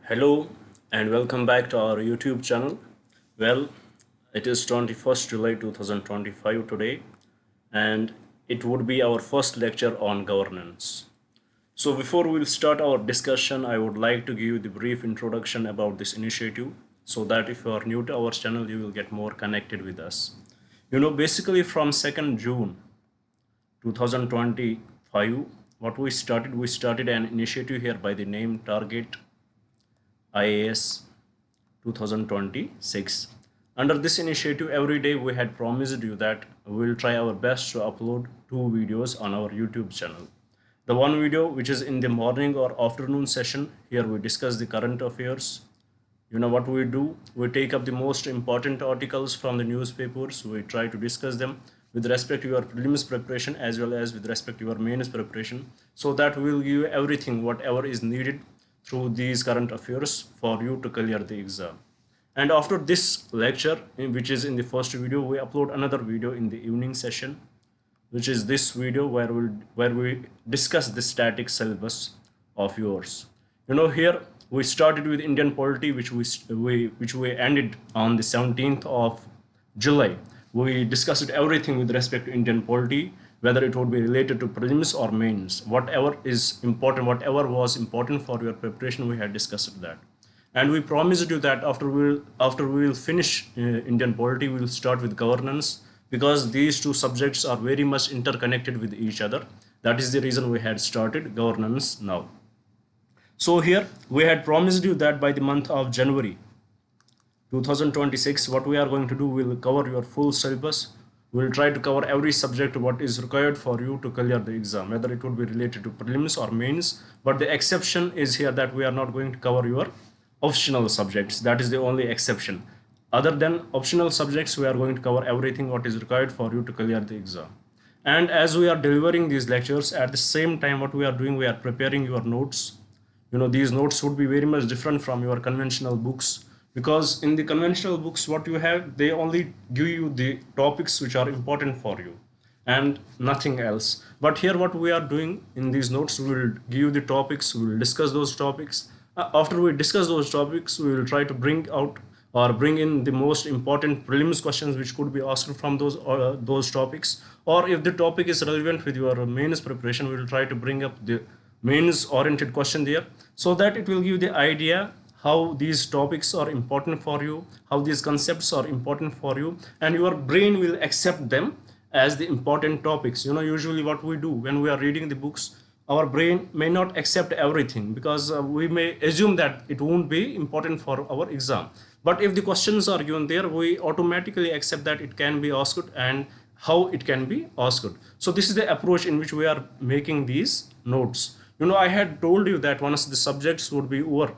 Hello and welcome back to our YouTube channel. Well, it is 21st July 2025 today, and it would be our first lecture on governance. So before we'll start our discussion, I would like to give you the brief introduction about this initiative so that if you are new to our channel, you will get more connected with us. Basically from 2nd June 2025, we started an initiative here by the name Target IAS 2026. Under this initiative, every day we had promised you that we will try our best to upload 2 videos on our YouTube channel. The one video which is in the morning or afternoon session, here we discuss the current affairs. What we do? We take up the most important articles from the newspapers. We try to discuss them with respect to your prelims preparation as well as with respect to your mains preparation, so that we will give you everything whatever is needed through these current affairs for you to clear the exam. And after this lecture, which is in the first video, we upload another video in the evening session, which is this video where we discuss the static syllabus of yours. Here we started with Indian polity, which we ended on the 17th of July. We discussed everything with respect to Indian polity, whether it would be related to prelims or mains. Whatever was important for your preparation, we had discussed that. And we promised you that after we will finish Indian polity, we will start with governance, because these two subjects are very much interconnected with each other. That is the reason we had started governance now. So here we had promised you that by the month of January 2026, what we are going to do, we will cover your full syllabus. We will try to cover every subject what is required for you to clear the exam, whether it would be related to prelims or mains. But the exception is here that we are not going to cover your optional subjects. That is the only exception. Other than optional subjects, we are going to cover everything what is required for you to clear the exam. And as we are delivering these lectures, at the same time what we are doing, we are preparing your notes. These notes would be very much different from your conventional books, because in the conventional books what you have, they only give you the topics which are important for you and nothing else. But here what we are doing in these notes, we will give you the topics, we will discuss those topics. After we discuss those topics, we will try to bring out or bring in the most important prelims questions which could be asked from those topics. Or if the topic is relevant with your mains preparation, we will try to bring up the mains oriented question there, so that it will give the idea how these topics are important for you, how these concepts are important for you, and your brain will accept them as the important topics. Usually what we do when we are reading the books, our brain may not accept everything, because we may assume that it won't be important for our exam. But if the questions are given there, we automatically accept that it can be asked and how it can be asked. So this is the approach in which we are making these notes. I had told you that once the subjects would be over,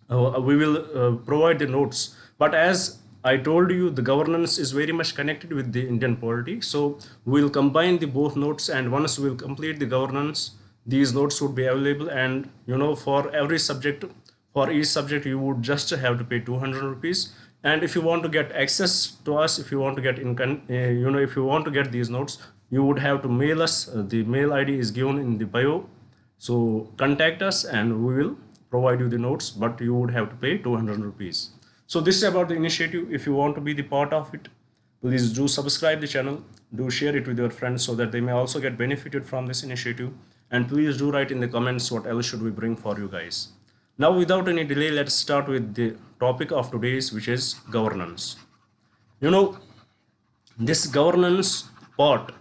we will provide the notes. But as I told you, the governance is very much connected with the Indian polity. So we'll combine the both notes, and once we'll complete the governance, these notes would be available. And for every subject, for each subject, you would just have to pay 200 rupees. And if you want to get access to us, if you want to get if you want to get these notes, you would have to mail us. The mail ID is given in the bio. So contact us and we will provide you the notes, but you would have to pay 200 rupees. So this is about the initiative. If you want to be the part of it, please do subscribe the channel, do share it with your friends so that they may also get benefited from this initiative. And please do write in the comments what else should we bring for you guys. Now without any delay, let's start with the topic of today's, which is governance. This governance part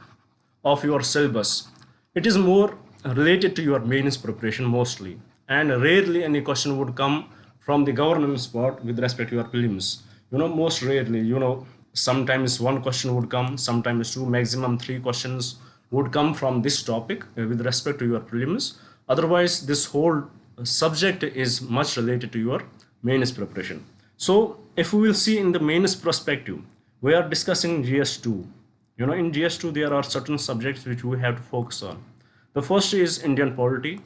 of your syllabus, it is more related to your mains preparation mostly, and rarely any question would come from the governance part with respect to your prelims. Most rarely, sometimes one question would come, sometimes two, maximum 3 questions would come from this topic with respect to your prelims. Otherwise, this whole subject is much related to your mains preparation. So if we will see in the mains perspective, we are discussing GS2. In GS2 there are certain subjects which we have to focus on. The first is Indian polity,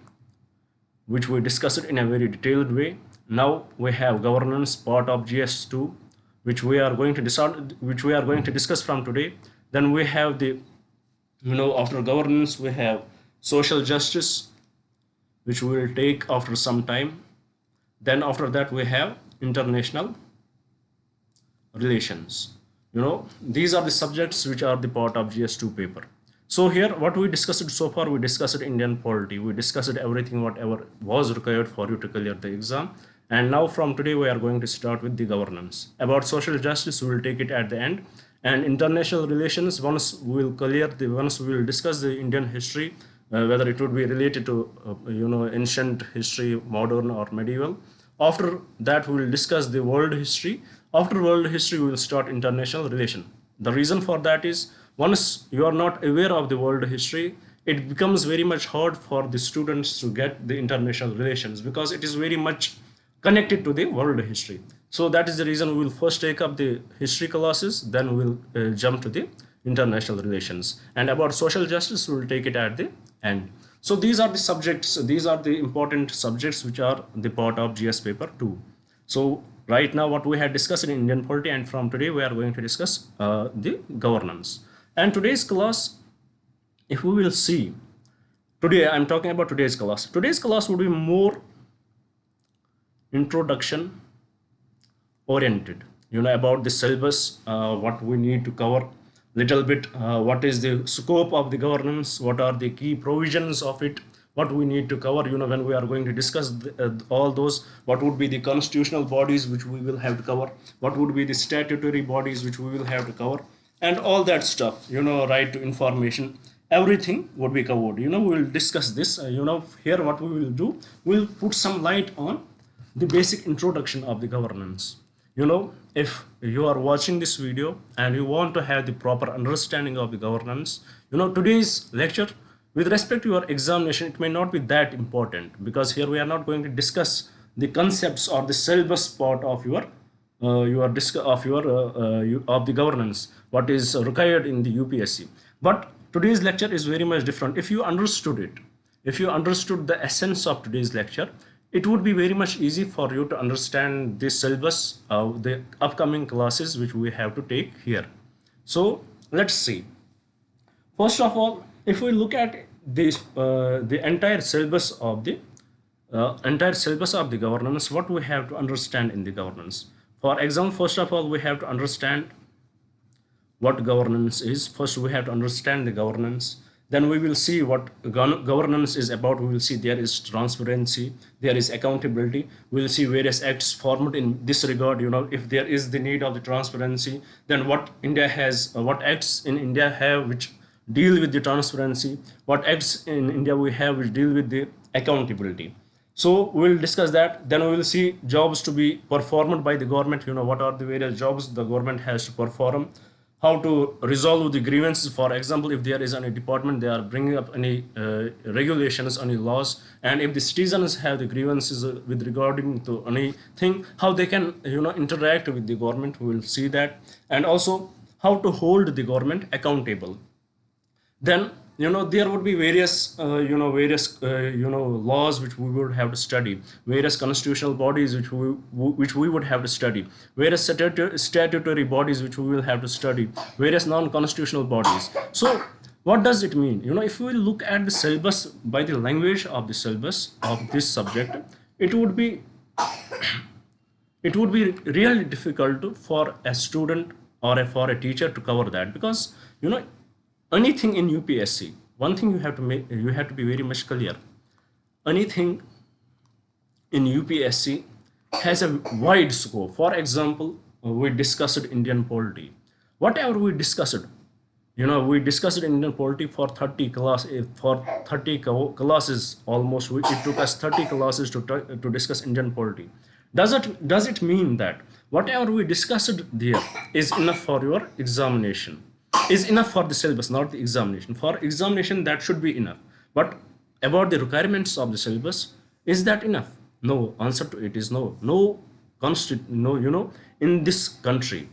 which we discussed in a very detailed way. Now we have governance part of GS2, which we are going to discuss from today. Then we have the after governance we have social justice, which we will take after some time. Then after that we have international relations. These are the subjects which are the part of GS2 paper. So here what we discussed so far, we discussed Indian polity, we discussed everything whatever was required for you to clear the exam. And now from today we are going to start with the governance. About social justice we will take it at the end, and international relations once we will discuss the Indian history, whether it would be related to ancient history, modern or medieval. After that we will discuss the world history. After world history we will start international relation. The reason for that is, once you are not aware of the world history, it becomes very much hard for the students to get the international relations, because it is very much connected to the world history. So that is the reason we will first take up the history classes, then we will jump to the international relations. And about social justice we will take it at the end. So these are the subjects, these are the important subjects which are the part of GS paper 2. So right now what we had discussed in Indian polity, and from today we are going to discuss the governance. And today's class, if we will see, today I'm talking about today's class. Today's class would be more introduction oriented, about the syllabus, what we need to cover little bit, what is the scope of the governance, what are the key provisions of it, what we need to cover, when we are going to discuss all those, what would be the constitutional bodies which we will have to cover, what would be the statutory bodies which we will have to cover, and all that stuff, right to information, everything would be covered. We will discuss this. Here what we will do, we'll put some light on the basic introduction of the governance. If you are watching this video and you want to have the proper understanding of the governance, today's lecture with respect to your examination, it may not be that important, because here we are not going to discuss the concepts or the syllabus part of of the governance, what is required in the UPSC. But today's lecture is very much different. If you understood it, if you understood the essence of today's lecture, it would be very much easy for you to understand the syllabus of the upcoming classes which we have to take here. So let's see. First of all, if we look at this, the entire syllabus of the governance, what we have to understand in the governance. For example, first of all, we have to understand what governance is. First, we have to understand the governance. Then we will see what governance is about. We will see there is transparency, there is accountability. We will see various acts formed in this regard. If there is the need of the transparency, then what India has, what acts in India have which deal with the transparency, what acts in India we have which deal with the accountability. So we will discuss that. Then we will see jobs to be performed by the government. What are the various jobs the government has to perform, how to resolve the grievances. For example, if there is any department, they are bringing up any regulations, any laws, and if the citizens have the grievances with regarding to anything, how they can interact with the government, we will see that. And also how to hold the government accountable. Then there would be various laws which we would have to study, various constitutional bodies which we would have to study, various statutory bodies which we will have to study, various non-constitutional bodies. So what does it mean? If we look at the syllabus by the language of the syllabus of this subject, it would be really difficult for a student or for a teacher to cover that, because anything in UPSC, one thing you have to be very much clear. Anything in UPSC has a wide scope. For example, we discussed Indian polity. Whatever we discussed, we discussed Indian polity for 30 classes almost. It took us 30 classes to discuss Indian polity. Does it mean that whatever we discussed there is enough for your examination? Is enough for the syllabus, not the examination. For examination that should be enough, but about the requirements of the syllabus, is that enough? No. Answer to it is no. In this country,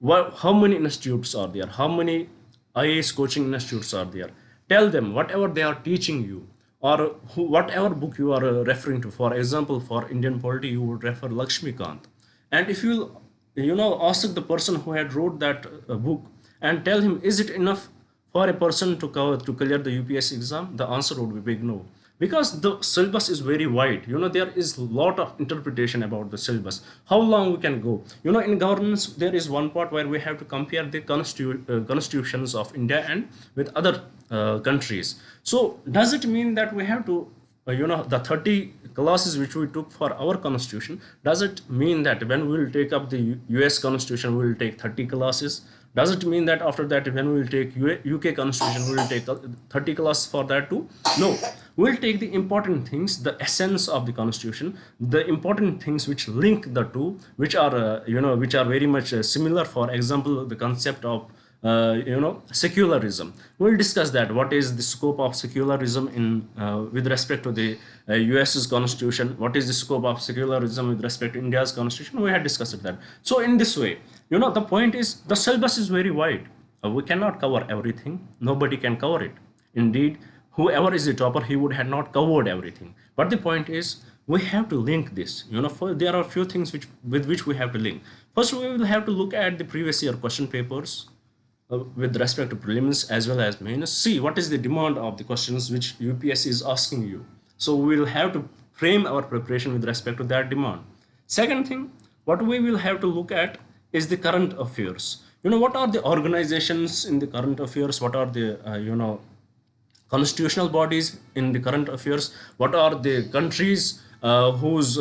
how many institutes are there, how many IAS coaching institutes are there? Tell them whatever they are teaching you, or whatever book you are referring to. For example, for Indian polity you would refer Lakshmikant, and if you ask the person who had wrote that book and tell him, is it enough for a person to clear the UPSC exam? The answer would be big no, because the syllabus is very wide. There is a lot of interpretation about the syllabus, how long we can go. In governance there is one part where we have to compare the constitutions of India and with other countries. So does it mean that we have to the 30 classes which we took for our constitution, does it mean that when we will take up the US constitution we will take 30 classes? Does it mean that after that when we will take UK constitution we will take 30 classes for that too? No, we will take the important things, the essence of the constitution, the important things which link the two, which are which are very much similar. For example, the concept of secularism. We'll discuss that. What is the scope of secularism in with respect to the US's constitution? What is the scope of secularism with respect to India's constitution? We had discussed that. So in this way, the point is the syllabus is very wide. We cannot cover everything. Nobody can cover it. Indeed, whoever is the topper, he would have not covered everything. But the point is, we have to link this. There are a few things with which we have to link. First, we will have to look at the previous year question papers with respect to prelims as well as mains. See what is the demand of the questions which UPSC is asking you. So we will have to frame our preparation with respect to that demand. Second thing, what we will have to look at is the current affairs. What are the organizations in the current affairs? What are the constitutional bodies in the current affairs? What are the countries whose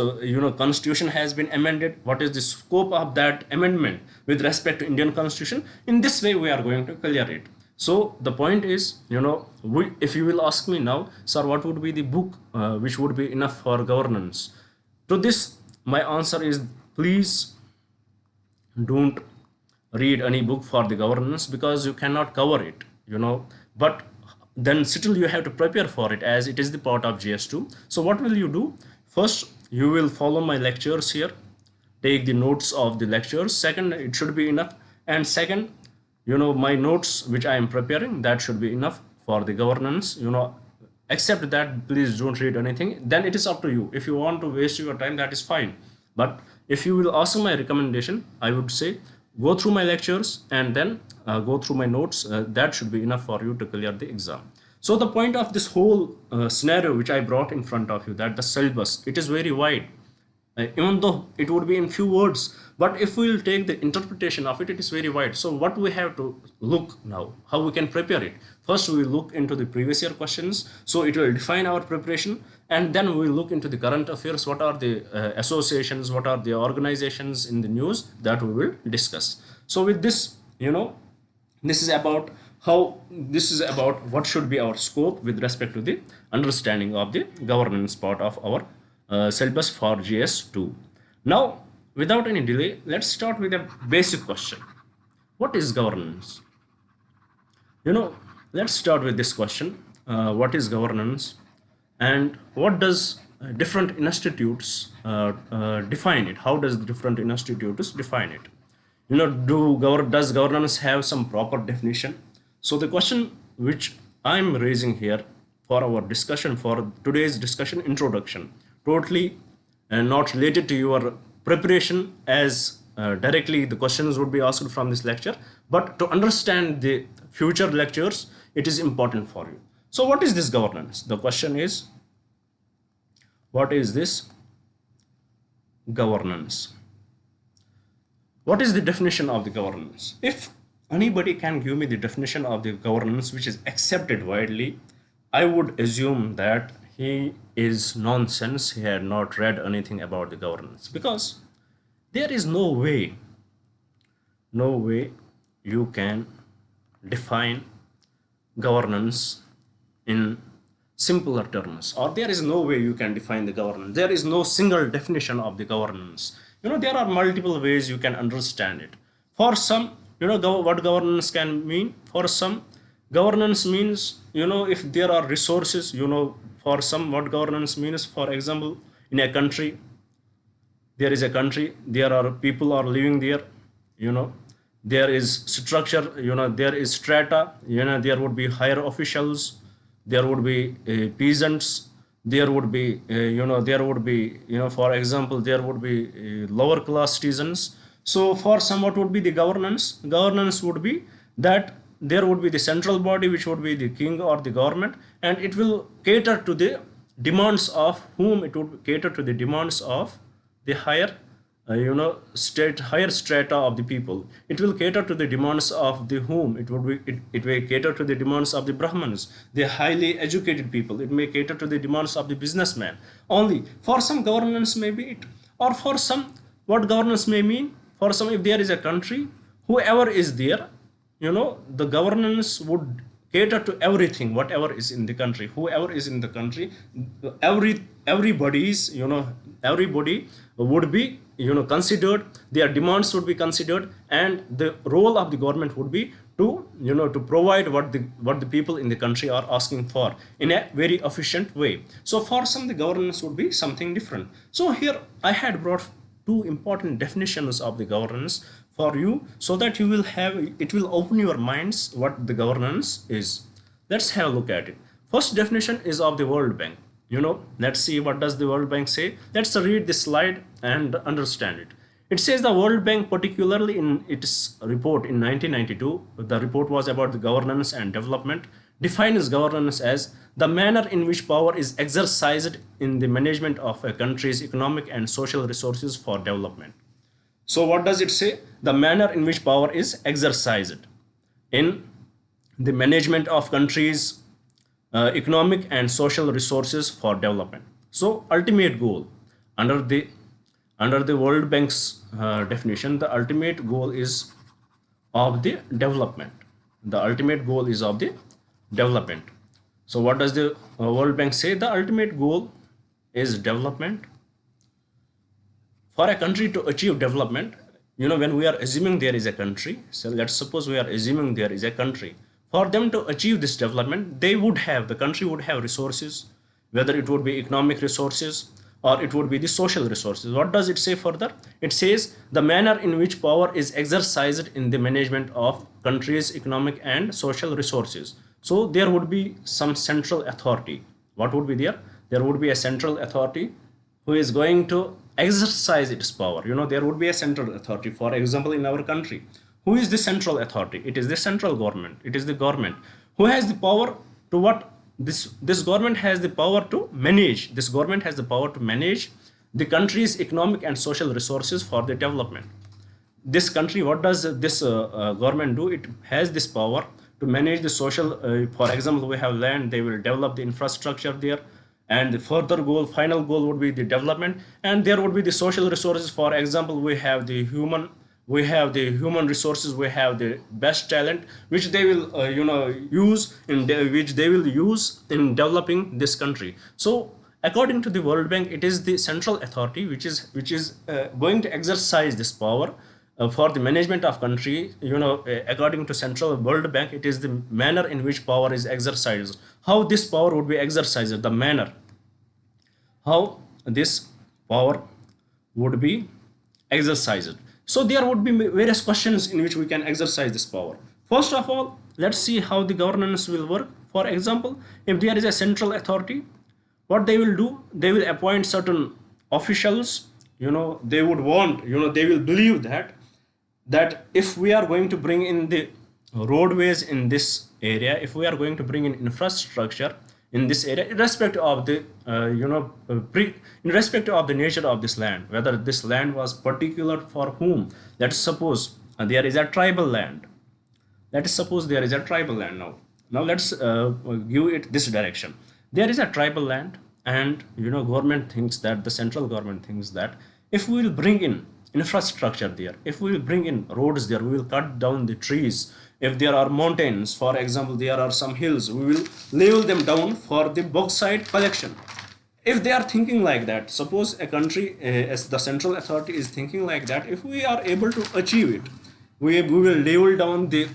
constitution has been amended? What is the scope of that amendment with respect to Indian constitution? In this way we are going to clear it. So the point is, if you will ask me now, sir, what would be the book which would be enough for governance? To this my answer is, please don't read any book for the governance, because you cannot cover it, but then still you have to prepare for it as it is the part of GS2. So what will you do? First, you will follow my lectures here, take the notes of the lectures. Second, it should be enough. And second, my notes which I am preparing, that should be enough for the governance. Except that, please don't read anything. Then it is up to you. If you want to waste your time, that is fine. But if you will ask my recommendation, I would say go through my lectures and then go through my notes. That should be enough for you to clear the exam. So the point of this whole scenario which I brought in front of you, that the syllabus, it is very wide. Even though it would be in few words, but if we will take the interpretation of it, it is very wide. So what we have to look now, how we can prepare it. First we will look into the previous year questions, so it will define our preparation, and then we will look into the current affairs. What are the associations, what are the organizations in the news, that we will discuss. So with this, this is about what should be our scope with respect to the understanding of the governance part of our syllabus for GS2. Now, without any delay, let's start with a basic question. What is governance? Let's start with this question. What is governance, and what does different institutes define it? How does different institutes define it? Does governance have some proper definition? So the question which I'm raising here for our discussion, for today's discussion, introduction, totally not related to your preparation, as directly the questions would be asked from this lecture, but to understand the future lectures, it is important for you. So what is this governance? The question is, what is this governance? What is the definition of the governance? If anybody can give me the definition of the governance which is accepted widely, I would assume that he is nonsense. He had not read anything about the governance, because there is no way you can define governance in simpler terms, or there is no way you can define the governance. There is no single definition of the governance. There are multiple ways you can understand it. For some, what governance can mean. For some, governance means, if there are resources, for some what governance means. For example, in a country, there is a country, there are people are living there, there is structure, there is strata, there would be higher officials, there would be peasants, there would be for example, there would be lower class citizens. So for some, what would be the governance? Governance would be that there would be the central body, which would be the king or the government, and it will cater to the demands of whom? It would cater to the demands of the higher higher strata of the people. It will cater to the demands of the whom? It will cater to the demands of the Brahmins, the highly educated people. It may cater to the demands of the businessman. Only for some governance may be it, or for some, what governance may mean, for some, if there is a country, whoever is there, the governance would cater to everything, whatever is in the country, whoever is in the country, everybody's, everybody would be, considered, their demands would be considered, and the role of the government would be to, to provide what the people in the country are asking for in a very efficient way. So for some, the governance would be something different. So here I had brought two important definitions of the governance for you, so that you will have, it will open your minds what the governance is. Let's have a look at it. First definition is of the World Bank. Let's see what does the World Bank say. Let's read this slide and understand it. It says the World Bank, particularly in its report in 1992, the report was about the governance and development, defines governance as the manner in which power is exercised in the management of a country's economic and social resources for development. So what does it say? The manner in which power is exercised in the management of countries' economic and social resources for development. So ultimate goal under the World Bank's definition, the ultimate goal is of the development. The ultimate goal is of the development. So what does the World Bank say? The ultimate goal is development. For a country to achieve development, when we are assuming there is a country, so let's suppose we are assuming there is a country. For them to achieve this development, the country would have resources, whether it would be economic resources or it would be the social resources. What does it say further? It says the manner in which power is exercised in the management of countries' economic and social resources. So there would be some central authority. What would be there? There would be a central authority who is going to exercise its power. There would be a central authority. For example, in our country, who is the central authority? It is the central government. It is the government who has the power to what? This government has the power to manage. This government has the power to manage the country's economic and social resources for the development. This country, what does this government do? It has this power to manage the social. For example, we have land. They will develop the infrastructure there, and the further goal, final goal would be the development, and there would be the social resources. For example, we have the human resources, we have the best talent, which they will use in developing this country. So according to the World Bank, it is the central authority which is going to exercise this power for the management of country. According to central World Bank, it is the manner in which power is exercised. How this power would be exercised, the manner how this power would be exercised. So there would be various questions in which we can exercise this power. First of all, let's see how the governance will work. For example, if there is a central authority, what they will do, they will appoint certain officials. They would want, they will believe that if we are going to bring in the roadways in this area, if we are going to bring in infrastructure in this area, irrespective of the irrespective of the nature of this land, whether this land was particular for whom. Let's suppose there is a tribal land. Let us suppose there is a tribal land now. Now let's give it this direction. There is a tribal land, and government thinks that, the central government thinks that, if we will bring in infrastructure there, if we will bring in roads there, we will cut down the trees. If there are mountains, for example, there are some hills, we will level them down for the bauxite collection. If they are thinking like that, suppose a country, as the central authority is thinking like that, if we are able to achieve it, we will level down the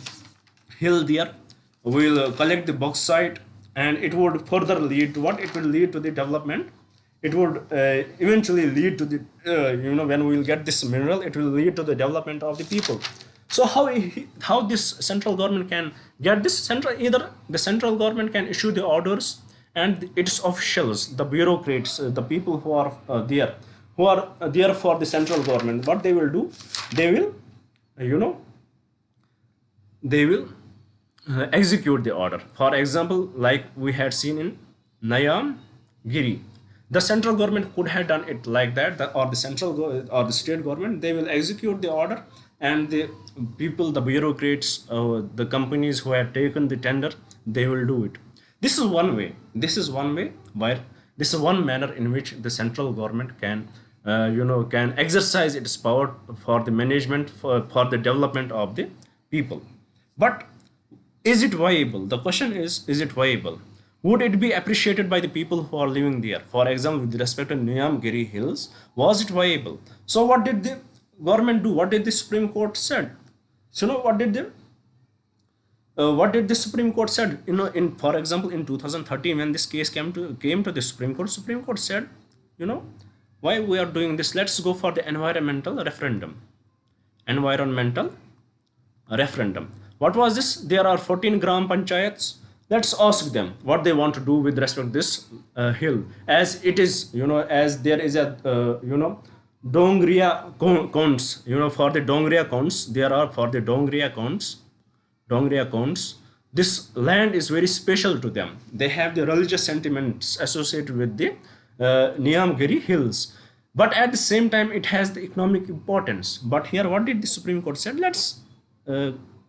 hill there, we will collect the bauxite, and it would further lead to what? It will lead to the development. It would eventually lead to the, when we will get this mineral, it will lead to the development of the people. So how this central government can get this? Either the central government can issue the orders, and its officials, the bureaucrats, the people who are there for the central government, what they will do? They will execute the order. For example, like we had seen in Nayam, Giri. The central government could have done it like that, or the or the state government, they will execute the order, and the people, the bureaucrats, the companies who have taken the tender, they will do it. This is one way. This is one way where this is one manner in which the central government can, can exercise its power for the management, for the development of the people. But is it viable? The question is it viable? Would it be appreciated by the people who are living there? For example, with respect to Niyamgiri Hills, was it viable? So what did the government do? What did the Supreme Court said? So what did the Supreme Court said? For example, in 2013, when this case came to the Supreme Court said, why we are doing this? Let's go for the environmental referendum. Environmental referendum. What was this? There are 14 gram panchayats. Let's ask them what they want to do with respect to this hill, as it is, as there is a Dongria counts, for the Dongria counts, there are for the Dongria counts, this land is very special to them. They have the religious sentiments associated with the Niyamgiri Hills, but at the same time it has the economic importance. But here what did the Supreme Court said? Let's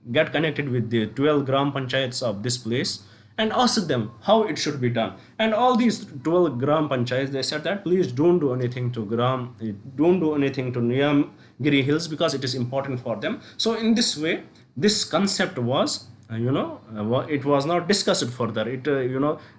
get connected with the 12 gram panchayats of this place and ask them how it should be done. And all these 12 gram panchayats, they said that please don't do anything to Niyamgiri Hills because it is important for them. So in this way, this concept was, it was not discussed further.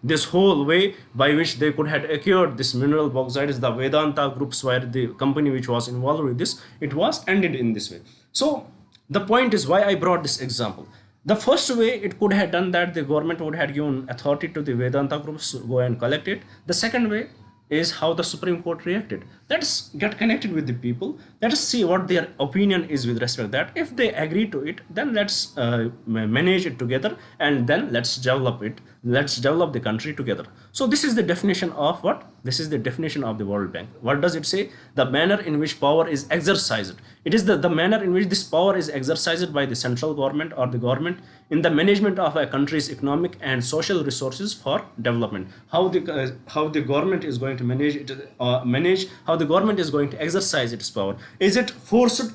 This whole way by which they could have acquired this mineral bauxite is the Vedanta groups, where the company which was involved with this, it was ended in this way. So the point is why I brought this example. The first way it could have done that, the government would have given authority to the Vedanta groups to go and collect it. The second way is how the Supreme Court reacted. Let's get connected with the people. Let us see what their opinion is with respect to that. If they agree to it, then let's manage it together, and then let's develop it. Let's develop the country together. So this is the definition of what? This is the definition of the World Bank. What does it say? The manner in which power is exercised. It is the manner in which this power is exercised by the central government or the government in the management of a country's economic and social resources for development. How the government is going to manage it, how the government is going to exercise its power. Is it forced?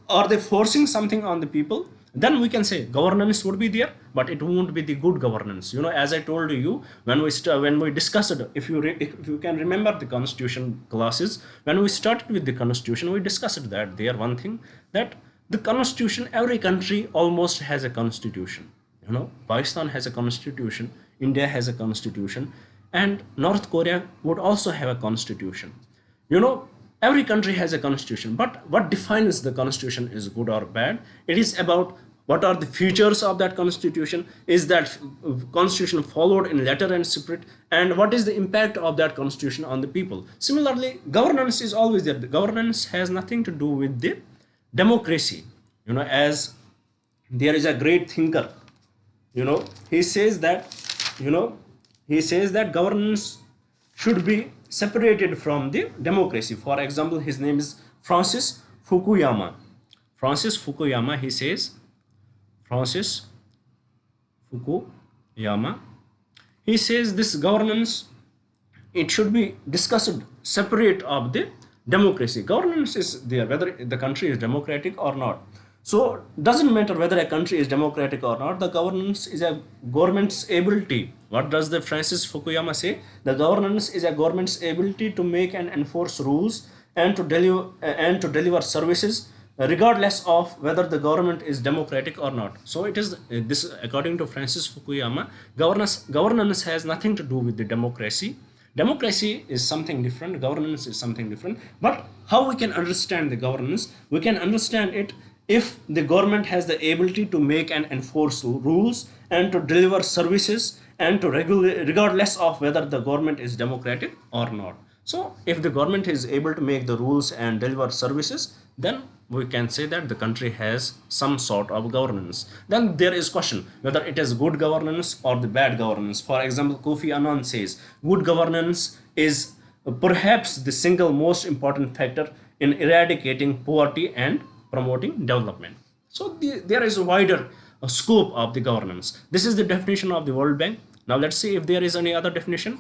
Are they forcing something on the people? Then we can say governance would be there, but it won't be the good governance. As I told you, when we discussed, if you can remember the constitution classes, when we started with the constitution, we discussed that there one thing, that the constitution, every country almost has a constitution. Pakistan has a constitution, India has a constitution, and North Korea would also have a constitution. Every country has a constitution, but what defines the constitution is good or bad? It is about what are the features of that constitution, is that constitution followed in letter and spirit, and what is the impact of that constitution on the people. Similarly, governance is always there. The governance has nothing to do with the democracy. As there is a great thinker, he says that governance should be separated from the democracy. For example, his name is Francis Fukuyama. He says, this governance, it should be discussed separate of the democracy. Governance is there whether the country is democratic or not. So doesn't matter whether a country is democratic or not, the governance is a government's ability. What does the Francis Fukuyama say? The governance is a government's ability to make and enforce rules and to deliver services regardless of whether the government is democratic or not. So it is this, according to Francis Fukuyama, governance has nothing to do with the democracy. Democracy is something different, governance is something different. But how we can understand the governance? We can understand it if the government has the ability to make and enforce rules and to deliver services and to regulate regardless of whether the government is democratic or not. So if the government is able to make the rules and deliver services, then we can say that the country has some sort of governance. Then there is question whether it is good governance or the bad governance. For example, Kofi Annan says good governance is perhaps the single most important factor in eradicating poverty and promoting development. So there is a wider scope of the governance. This is the definition of the World Bank. Now let's see if there is any other definition.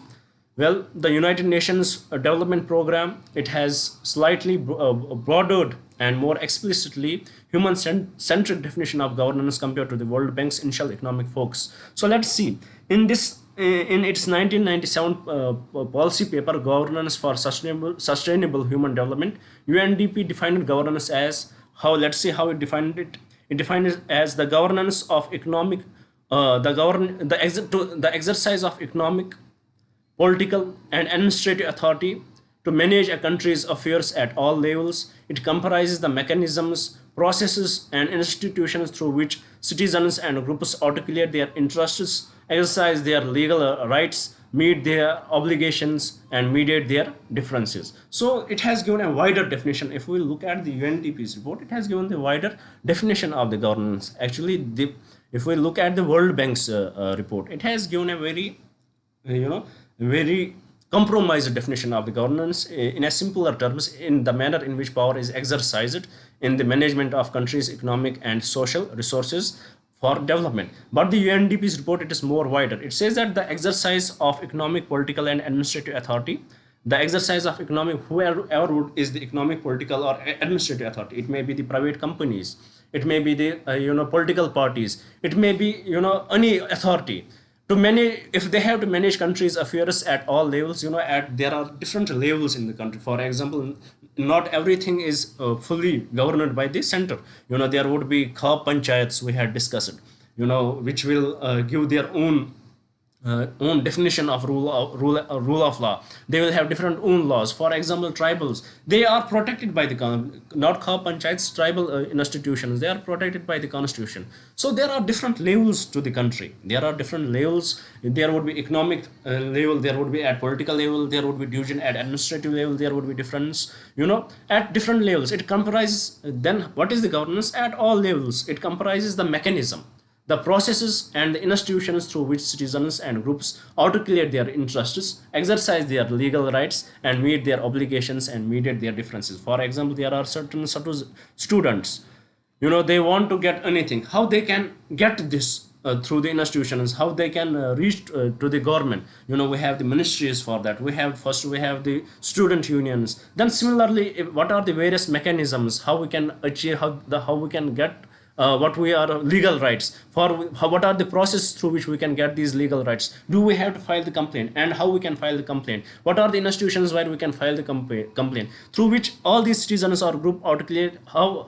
Well, the United Nations Development Program, it has slightly broadened and more explicitly human-centric definition of governance compared to the World Bank's initial economic focus. So let's see. In its 1997 policy paper, Governance for Sustainable Human Development, UNDP defined governance as how. Let's see how it defined it. It defined it as the governance of economic, the exercise of economic, political, and administrative authority to manage a country's affairs at all levels. It comprises the mechanisms, processes, and institutions through which citizens and groups articulate their interests, exercise their legal rights, meet their obligations, and mediate their differences. So it has given a wider definition. If we look at the UNDP's report, it has given the wider definition of the governance. Actually, if we look at the World Bank's report, it has given a very, very compromised definition of the governance in a simpler terms, in the manner in which power is exercised in the management of countries' economic and social resources for development. But the UNDP's report, it is more wider. It says that the exercise of economic, political, and administrative authority, the exercise of economic, whoever is the economic, political, or administrative authority, it may be the private companies, it may be the political parties, it may be any authority to manage, if they have to manage countries affairs at all levels, there are different levels in the country. For example, not everything is fully governed by the center. There would be khab panchayats, we had discussed, which will give their own definition of rule of law. They will have different own laws. For example, tribals, they are protected by the not khab panchayats, tribal institutions, they are protected by the constitution. So there are different levels to the country. There are different levels. There would be economic level, there would be at political level, there would be division at administrative level, there would be difference at different levels. It comprises, then what is the governance? At all levels, it comprises the mechanism, the processes, and the institutions through which citizens and groups articulate their interests, exercise their legal rights, and meet their obligations and mediate their differences. For example, there are certain students, they want to get anything. How they can get this through the institutions? How they can reach to the government? We have the ministries for that. We have the student unions. Then similarly, what are the various mechanisms? How we can achieve? How we can get what we are legal rights for, what are the process through which we can get these legal rights? Do we have to file the complaint, and how we can file the complaint? What are the institutions where we can file the complaint, through which all these citizens or group articulate how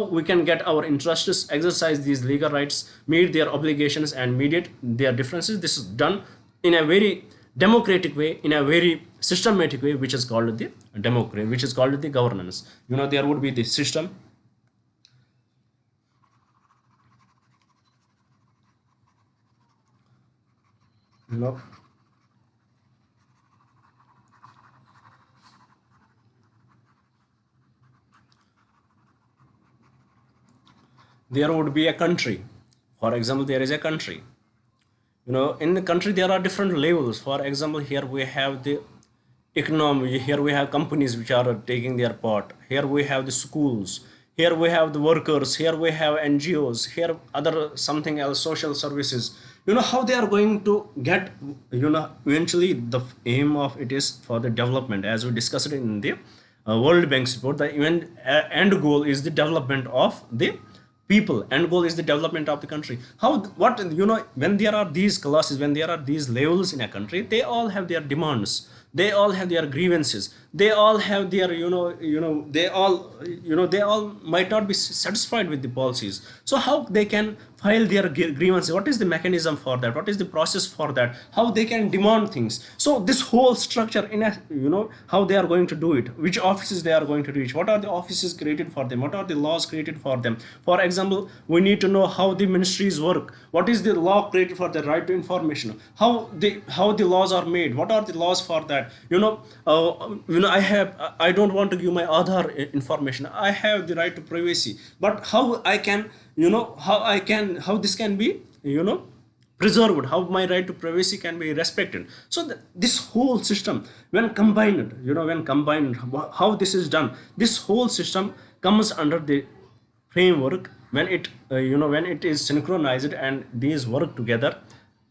we can get our interests, exercise these legal rights, meet their obligations, and mediate their differences. This is done in a very democratic way, in a very systematic way, which is called the democracy, which is called the governance. There would be the system. No. There would be a country. For example, there is a country. In the country there are different levels. For example, here we have the economy. Here we have companies which are taking their part. Here we have the schools. Here we have the workers. Here we have NGOs. Here other something else, social services. How they are going to get, eventually the aim of it is for the development, as we discussed in the World Bank's report. The end goal is the development of the people. End goal is the development of the country. When there are these classes, when there are these levels in a country, they all have their demands, they all have their grievances, they all have their they all might not be satisfied with the policies. So how they can file their grievances? What is the mechanism for that? What is the process for that? How they can demand things? So this whole structure in a how they are going to do it, which offices they are going to reach, what are the offices created for them, what are the laws created for them. For example, we need to know how the ministries work, what is the law created for the right to information, how the laws are made, what are the laws for that. I don't want to give my Aadhaar information, I have the right to privacy, but how I can how this can be preserved, how my right to privacy can be respected. So this whole system, when combined, how this is done, this whole system comes under the framework. When it is synchronized and these work together,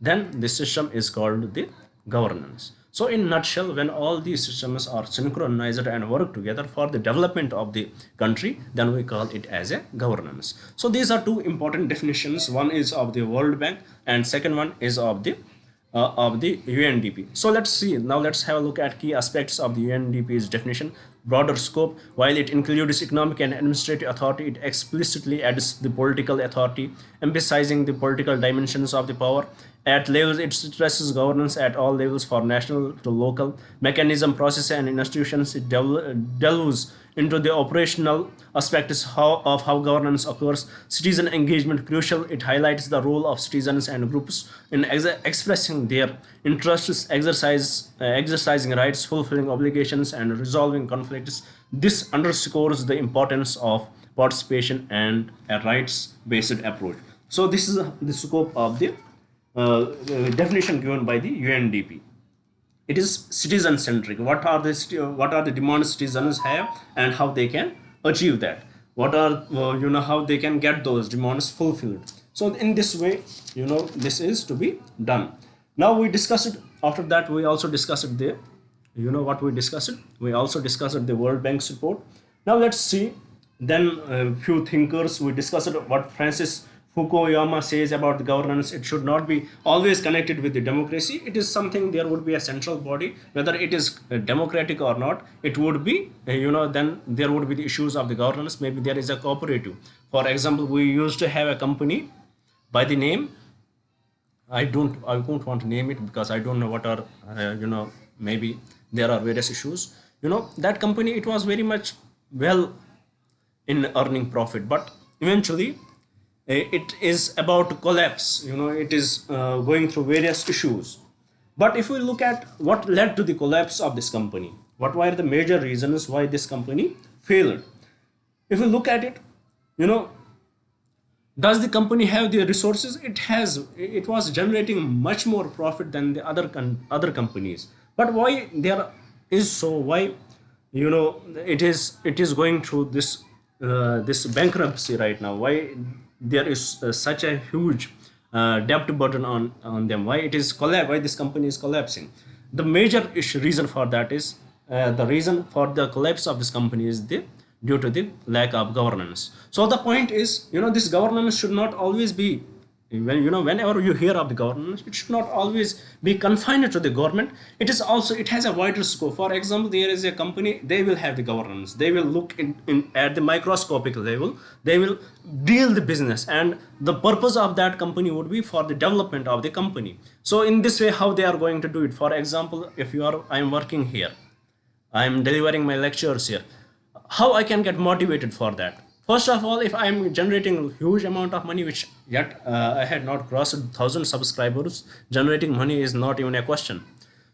then the system is called the governance. So in nutshell, when all these systems are synchronized and work together for the development of the country, then we call it as a governance. So these are two important definitions. One is of the World Bank and second one is of the UNDP. So let's see, now let's have a look at key aspects of the UNDP's definition. Broader scope, while it includes economic and administrative authority, it explicitly adds the political authority, emphasizing the political dimensions of the power. At levels, it stresses governance at all levels, for national to local mechanism, process, and institutions. It delves into the operational aspects of how governance occurs. Citizen engagement crucial. It highlights the role of citizens and groups in expressing their interests, exercising rights, fulfilling obligations, and resolving conflicts. This underscores the importance of participation and a rights-based approach. So this is the scope of the definition given by the UNDP. It is citizen centric. What are the demands citizens have and how they can achieve that? What are how they can get those demands fulfilled? So in this way, this is to be done. Now we discussed. After that, we also discussed the what we discussed. We also discussed the World Bank's report. Now let's see. Then a few thinkers. We discussed what Francis Fukuyama says about the governance. It should not be always connected with the democracy. It is something, there would be a central body, whether it is democratic or not. It would be, then there would be the issues of the governance. Maybe there is a cooperative. For example, we used to have a company by the name, I won't want to name it because I don't know what are, maybe there are various issues. That company, it was very much well in earning profit, but eventually it is about to collapse. It is going through various issues. But if we look at what led to the collapse of this company, what were the major reasons why this company failed? If we look at it, does the company have the resources? It was generating much more profit than the other companies. But why there is so? Why it is going through this bankruptcy right now? Why there is such a huge debt burden on them? Why this company is collapsing? The major reason for that is the reason for the collapse of this company is due to the lack of governance. So the point is, this governance should not always be, whenever you hear of the governance, it should not always be confined to the government. It has a wider scope. For example, there is a company, they will have the governance. They will look in at the microscopic level. They will deal the business, and the purpose of that company would be for the development of the company. So in this way, how they are going to do it? For example, if I am working here, I am delivering my lectures here. How I can get motivated for that? First of all, if I am generating a huge amount of money, which yet I had not crossed 1,000 subscribers, generating money is not even a question.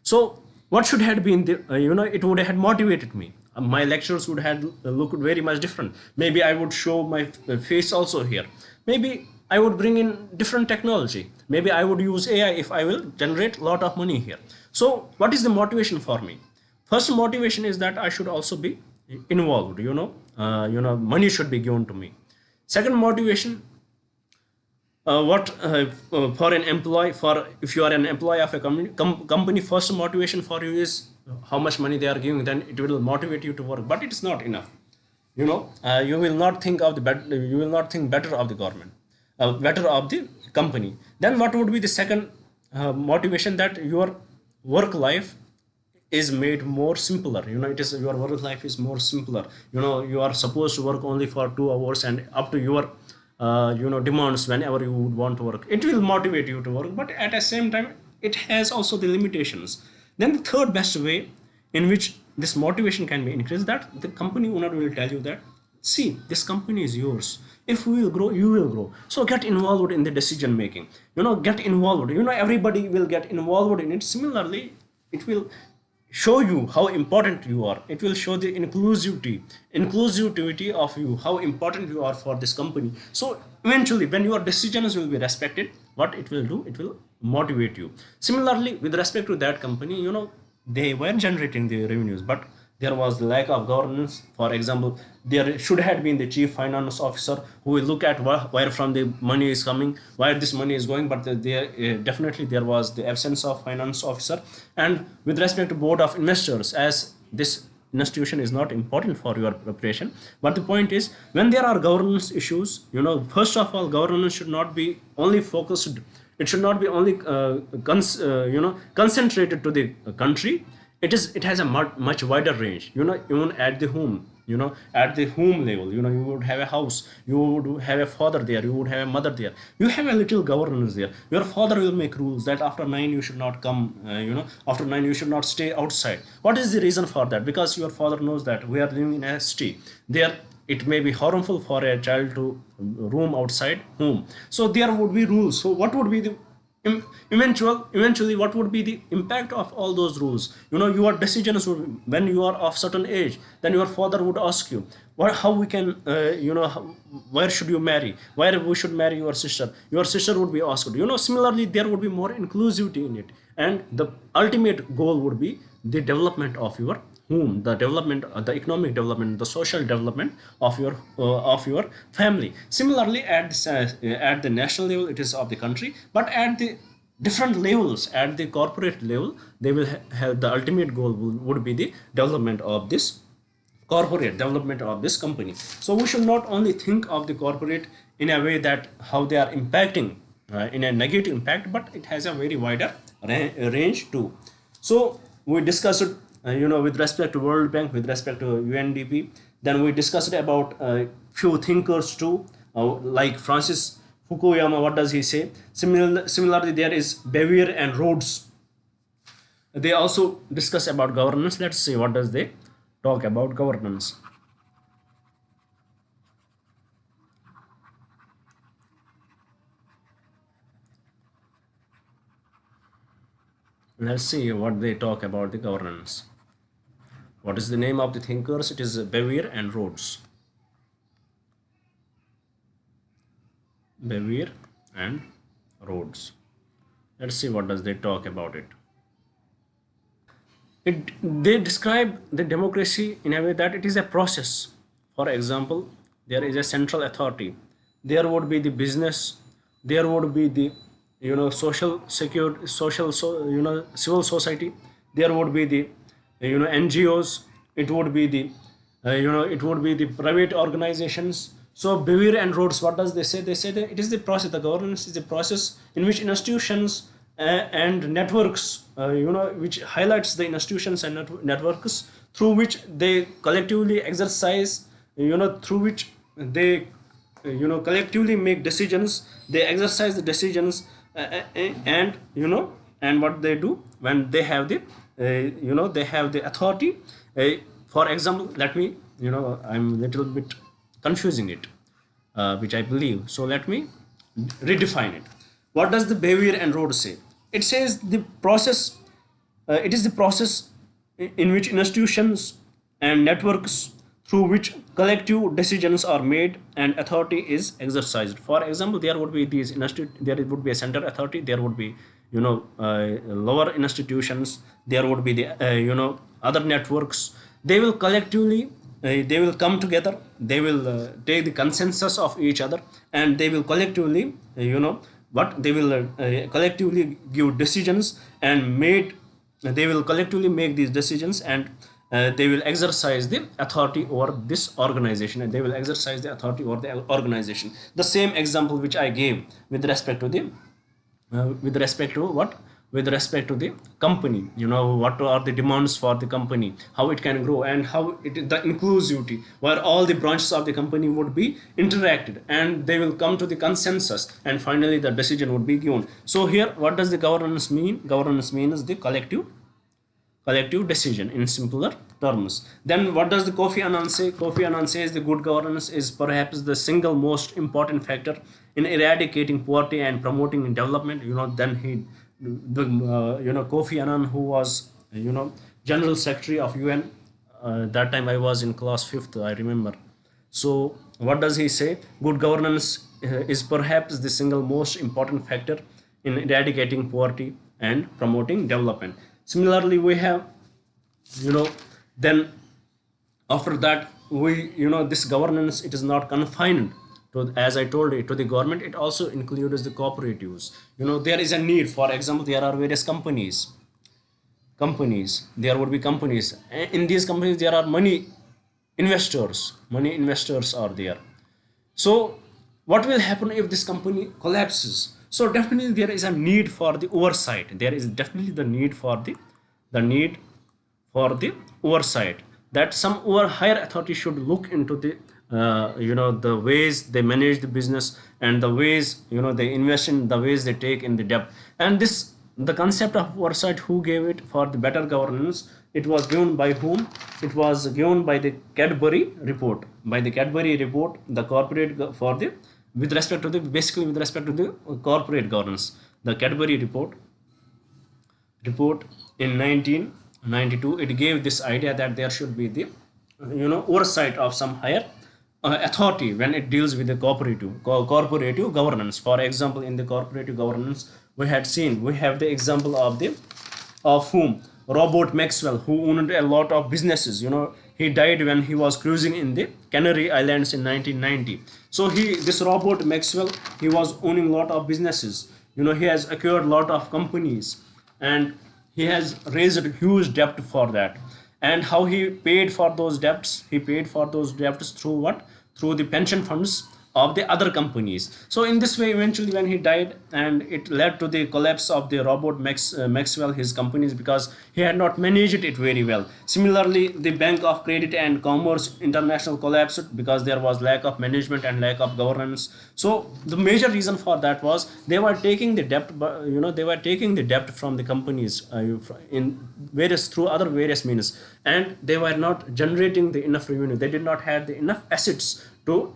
So what should have been it would have motivated me. My lectures would have looked very much different. Maybe I would show my face also here. Maybe I would bring in different technology. Maybe I would use AI if I will generate a lot of money here. So what is the motivation for me? First motivation is that I should also be involved. Money should be given to me. Second motivation, for an employee, if you are an employee of a company, first motivation for you is how much money they are giving. Then it will motivate you to work. But it is not enough. You will not think of you will not think better of the government, better of the company. Then what would be the second motivation? That your work life is made more simpler. Your work life is more simpler. You are supposed to work only for 2 hours and up to your demands whenever you would want to work. It will motivate you to work, but at the same time it has also the limitations. Then the third best way in which this motivation can be increased, that the company owner will tell you that, see, this company is yours. If we will grow, you will grow. So get involved in the decision making. Get involved. Everybody will get involved in it. Similarly, it will show you how important you are. It will show the inclusivity of you, how important you are for this company. So eventually, when your decisions will be respected, what it will do, it will motivate you. Similarly, with respect to that company, they were generating the revenues, but there was the lack of governance. For example, there should have been the chief finance officer who will look at where from the money is coming, where this money is going, but there definitely there was the absence of finance officer. And with respect to board of investors, as this institution is not important for your preparation, but the point is, when there are governance issues, first of all, governance should not be only focused, it should not be only concentrated to the country. It has a much wider range, even at the home, at the home level, you would have a house, you would have a father there, you would have a mother there, you have a little governance there. Your father will make rules that after 9 you should not come, after 9 you should not stay outside. What is the reason for that? Because your father knows that we are living in a city there, it may be harmful for a child to roam outside home, so there would be rules. So what would be the eventually what would be the impact of all those rules? Your decisions would, when you are of certain age, then your father would ask you, how we can, where should you marry, where we should marry your sister would be asked, similarly there would be more inclusivity in it, and the ultimate goal would be the development of your home, the development, the economic development, the social development of your family. Similarly, at the national level, it is of the country, but at the different levels, at the corporate level, they will have the ultimate goal would be the development of this corporate, development of this company. So we should not only think of the corporate in a way that how they are impacting in a negative impact, but it has a very wider range too. So we discussed with respect to World Bank, with respect to UNDP. Then we discussed about few thinkers too, like Francis Fukuyama. What does he say? Similarly, there is Bevier and Rhodes. They also discuss about governance. Let's see what does they talk about governance. Let's see what they talk about the governance. What is the name of the thinkers? It is Bevier and Rhodes. Bevier and Rhodes. Let's see what does they talk about it. They describe the democracy in a way that it is a process. For example, there is a central authority. There would be the business. There would be the social security, civil society. There would be the NGOs. It would be the it would be the private organizations. So Bevier and Rhodes, what does they say? They say that it is the process. The governance is the process in which institutions and networks, which highlights the institutions and networks through which they collectively exercise, through which they, collectively make decisions. They exercise the decisions, and and what they do when they have the, they have the authority. For example, let me, I'm a little bit confusing it, which I believe. So let me redefine it. What does the Bevier and Rhodes say? It says the process. It is the process in which institutions and networks through which collective decisions are made and authority is exercised. For example, there would be these there would be a center authority. There would be lower institutions. There would be the other networks. They will collectively they will come together, they will take the consensus of each other, and they will collectively what they will collectively give decisions and made they will collectively make these decisions, and they will exercise the authority over this organization, and they will exercise the authority over the organization. The same example which I gave with respect to the with respect to what, with respect to the company, what are the demands for the company, how it can grow, and how it is the inclusivity where all the branches of the company would be interacted and they will come to the consensus, and finally the decision would be given. So here, what does the governance mean? Governance means the collective decision in simpler terms. Then what does the Kofi Annan say? Kofi Annan says the good governance is perhaps the single most important factor in eradicating poverty and promoting development. Then he, Kofi Annan, who was General Secretary of UN, that time I was in class 5th, I remember. So what does he say? Good governance is perhaps the single most important factor in eradicating poverty and promoting development. Similarly, we have then After that, we, this governance, it is not confined to, as I told you, to the government. It also includes the cooperatives. There is a need. For example, there are various companies, there would be companies. In these companies there are money investors are there. So what will happen if this company collapses? So definitely there is a need for the oversight. There is definitely the need for the oversight, that some over higher authority should look into the, the ways they manage the business, and the ways, they invest in, the ways they take in the debt. And this, the concept of oversight, who gave it for the better governance? It was given by whom? It was given by the Cadbury report. By the Cadbury report, the for the, with respect to the, basically with respect to the corporate governance, the Cadbury report in 1992, it gave this idea that there should be the, oversight of some higher authority when it deals with the corporative governance. For example, in the corporative governance, we have the example of the, of whom? Robert Maxwell, who owned a lot of businesses. He died when he was cruising in the Canary Islands in 1990. So this Robert Maxwell, he was owning a lot of businesses. He has acquired a lot of companies, and he has raised huge debt for that. And how he paid for those debts? He paid for those debts through what? Through the pension funds of the other companies. So in this way, eventually when he died, and it led to the collapse of the Robert Maxwell, his companies, because he had not managed it very well. Similarly, the Bank of Credit and Commerce International collapsed because there was lack of management and lack of governance. So the major reason for that was they were taking the debt, they were taking the debt from the companies, in various, through other various means, and they were not generating the enough revenue. They did not have the enough assets to,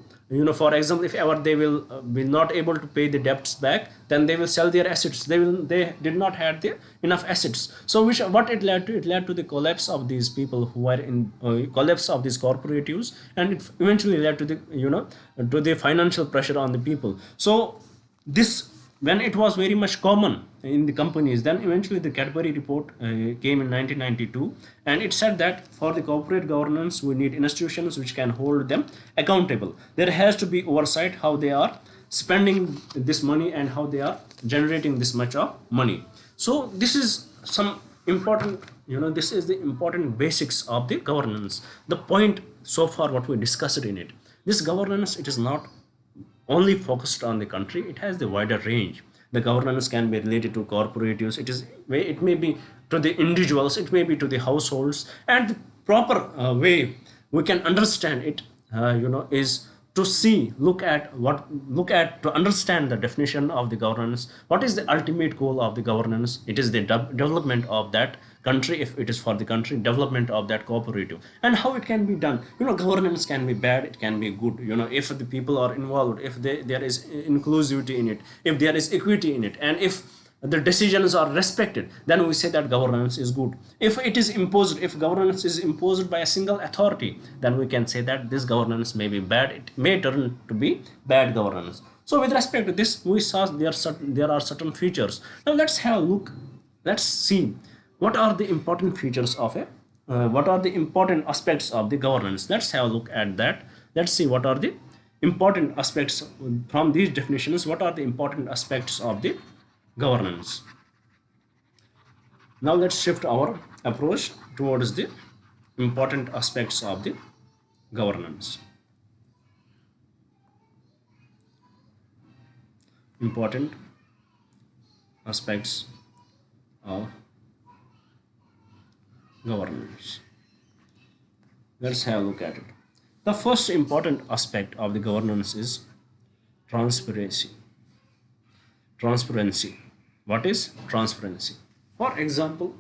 for example, if ever they will be not able to pay the debts back, then they will sell their assets. They did not have the enough assets. So what it led to? It led to the collapse of these people who were in, collapse of these cooperatives, and it eventually led to the, to the financial pressure on the people. So this, when it was very much common in the companies, then eventually the Cadbury report came in 1992, and it said that for the corporate governance, we need institutions which can hold them accountable. There has to be oversight how they are spending this money and how they are generating this much of money. So this is some important, this is the important basics of the governance. The point so far what we discussed in it, this governance, it is not only focused on the country. It has the wider range. The governance can be related to cooperatives. It may be to the individuals, it may be to the households, and the proper way we can understand it, is to see, look at to understand the definition of the governance. What is the ultimate goal of the governance? It is the development of that country. If it is for the country, development of that cooperative, and how it can be done. Governance can be bad, it can be good. If the people are involved, if there is inclusivity in it, if there is equity in it, and if the decisions are respected, then we say that governance is good. If governance is imposed by a single authority, then we can say that this governance may be bad. It may turn to be bad governance. So with respect to this, we saw there are certain features. Now let's have a look. Let's see what are the important features of what are the important aspects of the governance. Let's have a look at that. Let's see what are the important aspects from these definitions. What are the important aspects of the governance? Now let's shift our approach towards the important aspects of the governance. Important aspects of governance. Let's have a look at it. The first important aspect of the governance is transparency. Transparency. What is transparency? For example,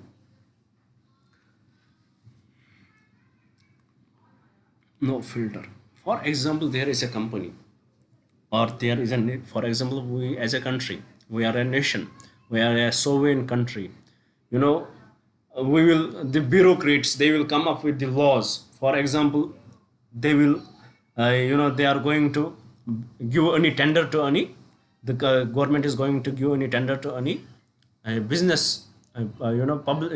no filter. For example, there is a company, or there is a, for example, we as a country, we are a nation, we are a sovereign country. The bureaucrats, they will come up with the laws. For example, they will, they are going to give any tender to any, the government is going to give any tender to any business, public,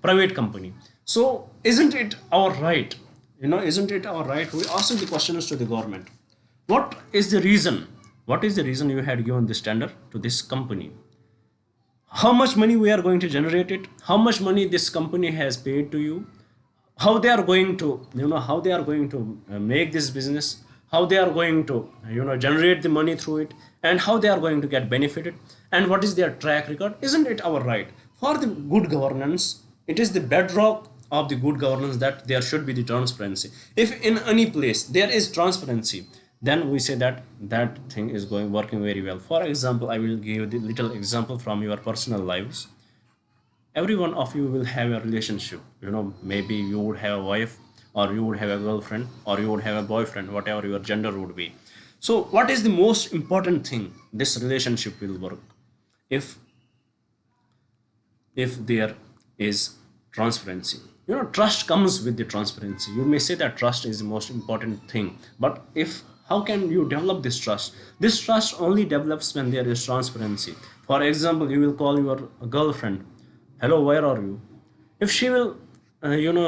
private company. So isn't it our right Isn't it all right? We ask the questions to the government. What is the reason? What is the reason you had given this tender to this company? How much money we are going to generate it? How much money this company has paid to you? How they are going to, how they are going to make this business? How they are going to, generate the money through it? And how they are going to get benefited? And what is their track record? Isn't it our right? For the good governance, it is the bedrock of the good governance that there should be the transparency. If in any place there is transparency, then we say that that thing is going working very well. For example, I will give you the little example from your personal lives. Every one of you will have a relationship. Maybe you would have a wife, or you would have a girlfriend, or you would have a boyfriend, whatever your gender would be. So what is the most important thing this relationship will work? If there is transparency. Trust comes with the transparency. You may say that trust is the most important thing, but if how can you develop this trust? This trust only develops when there is transparency. For example, you will call your girlfriend, hello, where are you? If she will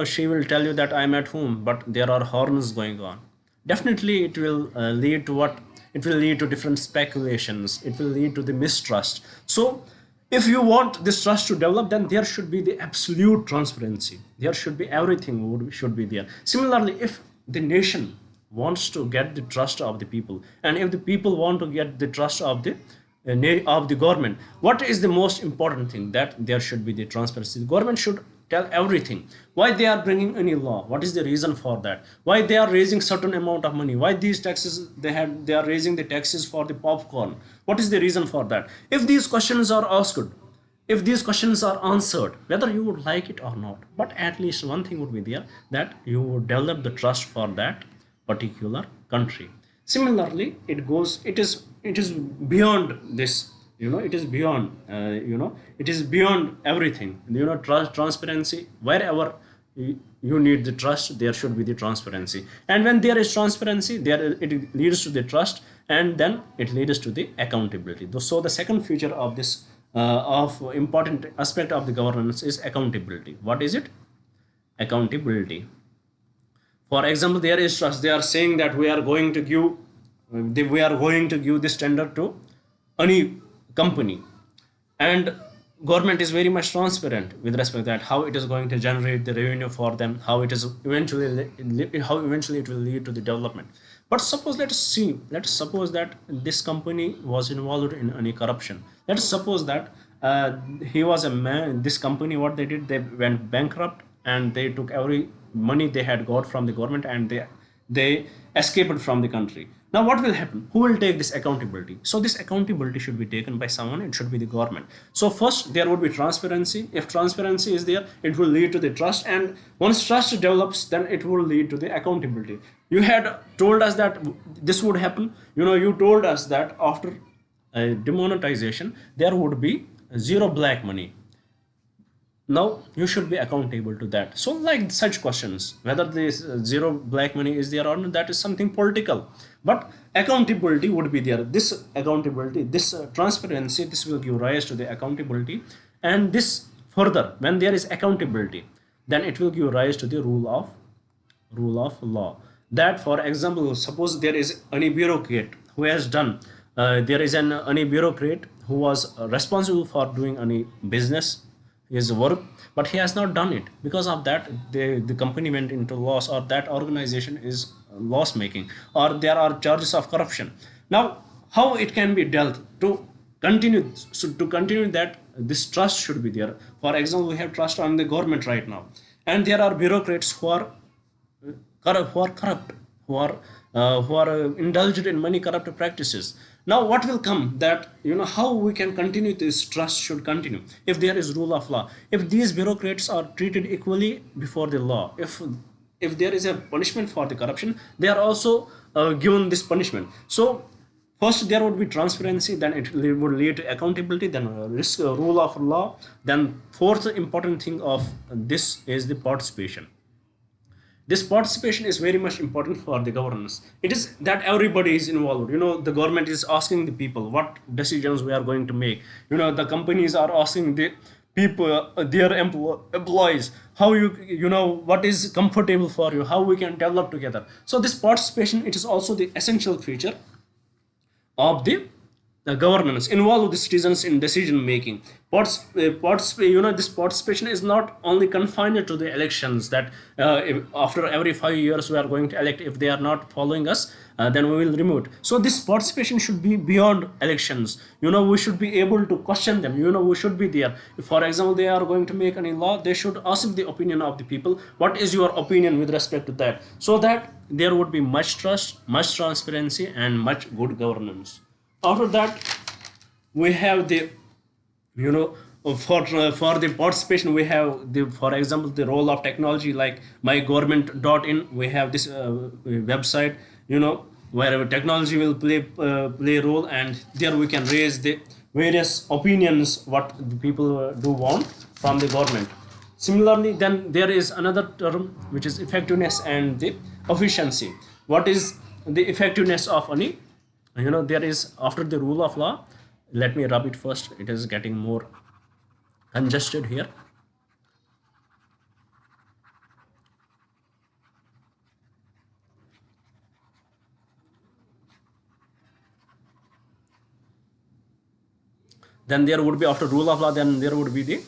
she will tell you that I'm at home, but there are horns going on, definitely it will lead to what? It will lead to different speculations. It will lead to the mistrust. So if you want this trust to develop, then there should be the absolute transparency. There should be everything should be there. Similarly, if the nation wants to get the trust of the people, and if the people want to get the trust of the government, what is the most important thing? That there should be the transparency. The government should tell everything. Why they are bringing any law? What is the reason for that? Why they are raising certain amount of money? Why these taxes they are raising the taxes for the popcorn? What is the reason for that? If these questions are asked, if these questions are answered, whether you would like it or not, but at least one thing would be there, that you would develop the trust for that particular country. Similarly, it is beyond this. It is beyond it is beyond everything. Transparency, wherever you need the trust, there should be the transparency. And when there is transparency, there it leads to the trust, and then it leads to the accountability. So the second feature of this of important aspect of the governance is accountability. What is it? Accountability. For example, there is trust. They are saying that we are going to give this tender to any company, and government is very much transparent with respect to that, how it is going to generate the revenue for them, how eventually it will lead to the development. But let's suppose that this company was involved in any corruption. Let's suppose that he was a man. This company, what they did, they went bankrupt, and they took every money they had got from the government, and they escaped from the country. Now what will happen? Who will take this accountability? So this accountability should be taken by someone. It should be the government. So first there would be transparency. If transparency is there, it will lead to the trust, and once trust develops, then it will lead to the accountability. You had told us that this would happen. You told us that after demonetization there would be zero black money. Now you should be accountable to that. So like such questions, whether this zero black money is there or not, that is something political, but accountability would be there. This accountability, this transparency, this will give rise to the accountability. And this further, when there is accountability, then it will give rise to the rule of law. That, for example, suppose there is any bureaucrat who has done there is any bureaucrat who was responsible for doing any business, his work, but he has not done it. Because of that, the company went into loss, or that organization is loss making, or there are charges of corruption. Now how it can be dealt to continue? So to continue that, this trust should be there. For example, we have trust on the government right now, and there are bureaucrats who are corrupt, who are indulged in many corrupt practices. Now what will come? That how we can continue this trust should continue if there is rule of law, if these bureaucrats are treated equally before the law, if there is a punishment for the corruption, they are also given this punishment. So first there would be transparency, then it would lead to accountability, then rule of law. Then fourth important thing of this is the participation. This participation is very much important for the governance. It is that everybody is involved. The government is asking the people what decisions we are going to make. The companies are asking the people, their employees, how you know what is comfortable for you, how we can develop together. So this participation, it is also the essential feature of the governance, involve the citizens in decision making. This participation is not only confined to the elections, that after every 5 years we are going to elect. If they are not following us, then we will remove it. So this participation should be beyond elections. We should be able to question them. We should be there. If, for example, they are going to make any law, they should ask the opinion of the people. What is your opinion with respect to that? So that there would be much trust, much transparency, and much good governance. After that, we have the for the participation, we have the, for example, the role of technology, like mygovernment.in. We have this website, where technology will play a role, and there we can raise the various opinions what the people do want from the government. Similarly, then there is another term which is effectiveness and the efficiency. What is the effectiveness of any? There is, after the rule of law, let me rub it first, it is getting more congested here. Then there would be, after rule of law, then there would be the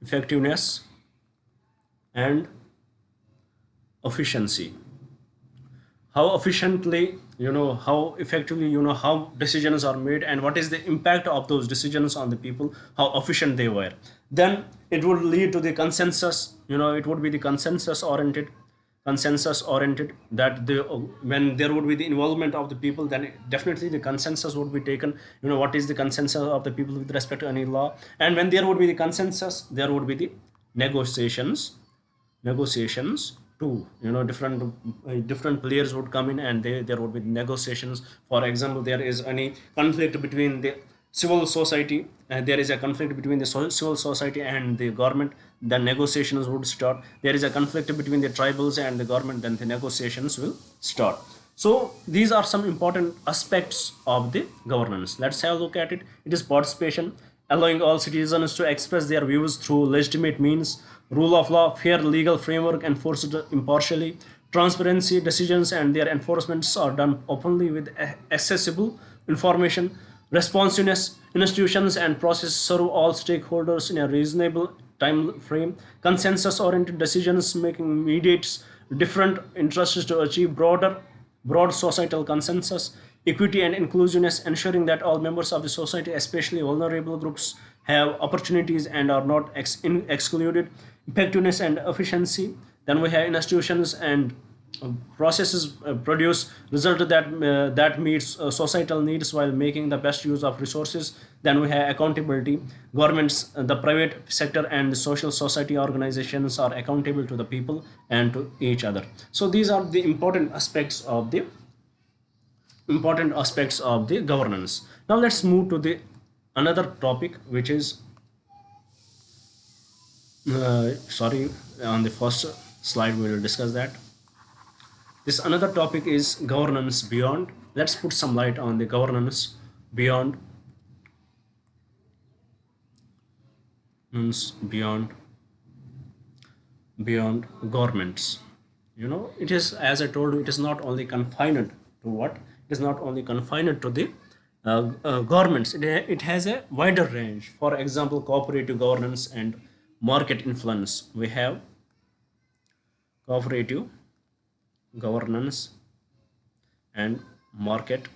effectiveness and efficiency. How efficiently, how effectively, how decisions are made, and what is the impact of those decisions on the people, how efficient they were. Then it would lead to the consensus. It would be the consensus oriented, that when there would be the involvement of the people, then definitely the consensus would be taken. What is the consensus of the people with respect to any law? And when there would be the consensus, there would be the negotiations too. Different players would come in, and there would be negotiations. For example, there is any conflict between the civil society, there is a conflict between the civil society and the government, then negotiations would start. There is a conflict between the tribals and the government, then the negotiations will start. So these are some important aspects of the governance. Let's have a look at it. It is participation, allowing all citizens to express their views through legitimate means. Rule of law, fair legal framework enforced impartially. Transparency, decisions and their enforcements are done openly with accessible information. Responsiveness, institutions and process serve all stakeholders in a reasonable time frame. Consensus oriented decisions making mediates different interests to achieve broad societal consensus. Equity and inclusiveness, ensuring that all members of the society, especially vulnerable groups, have opportunities and are not excluded. Effectiveness and efficiency, then we have institutions and processes produce result that meets societal needs while making the best use of resources. Then we have accountability. Governments, the private sector and the social society organizations are accountable to the people and to each other. So these are the important aspects of the governance. Now let's move to the another topic, which is on the first slide we will discuss that. This another topic is governance beyond. Let's put some light on the governance beyond governments. It is, as I told you, it is not only confined to what? It is not only confined to the governments. It has a wider range. For example, cooperative governance and market influence. We have cooperative governance and market